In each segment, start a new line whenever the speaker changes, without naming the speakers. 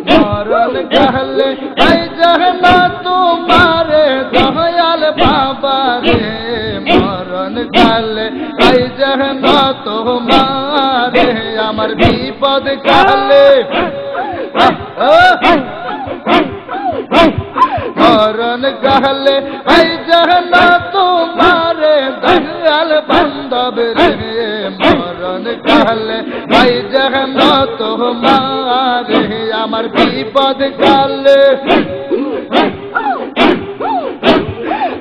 মরণ কালে পাই জানা তোমারে দয়াল বাবা রে মরণ কালে পাই জানা তোমারে আমার বিপদ কালে মরণ কালে পাই জানা তোমারে দয়াল বান্ধব রে মরণ কালে পাই জানা তোমারে আমার বিপদ কালে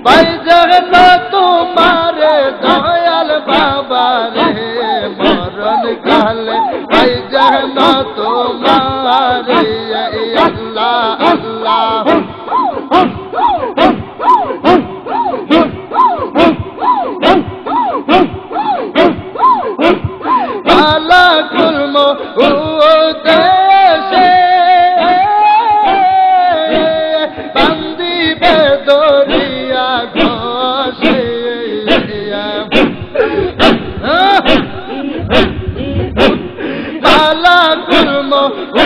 পাই জানা তোমারে দয়াল বাবা রে মরণ কালে পাই জানা তোমারে আল্লাহ আল্লাহ আলা কুলম উদেশে বান্দি বেদরিয়া ঘষে আলা কুলম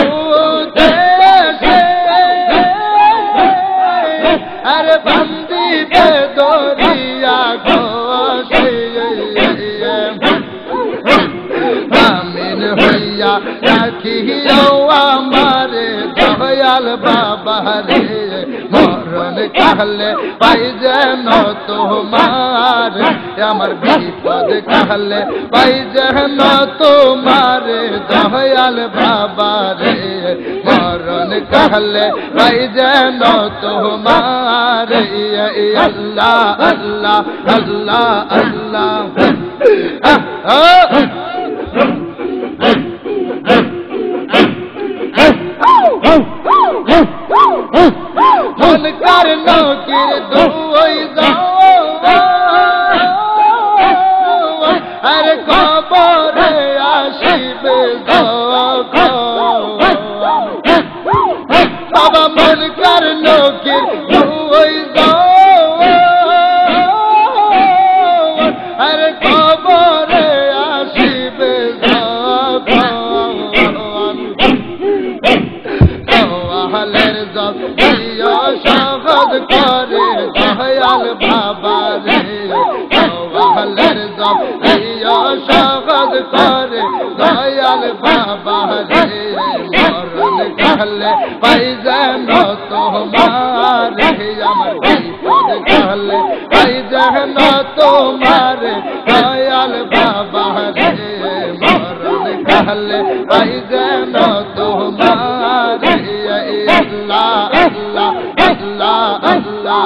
উদেশে আর বান্দি বেদরিয়া ঘষে আমিন হইয়া রাখিও আমারে দয়াল বাবা রে মরণ কালে পাই যেন তোমার আমার বিপদ কালে পাই যেন তোমারে দয়াল বাবা রে মরণ কালে পাই যেন তোমার আল্লাহ আল্লাহ আল্লাহ আল্লাহ মন কার নকির দুই যাও আর কবরে আসিবে বাবা মন কার নকির দুই যাও আর কবরে আসিবে দয়ালের জব প্রিয় সহজ করে দয়াল বাবা রে দয়ালের জব প্রিয় সহজ করে দয়াল বাবা রে মরণ কালে পাই যেন তোমারে আমার বিপদ কালে পাই যেন তোমারে দয়াল বাবা রে মরণ কালে পাই যেন তোমারে আল্লাহ আল্লাহ আল্লাহ আল্লাহ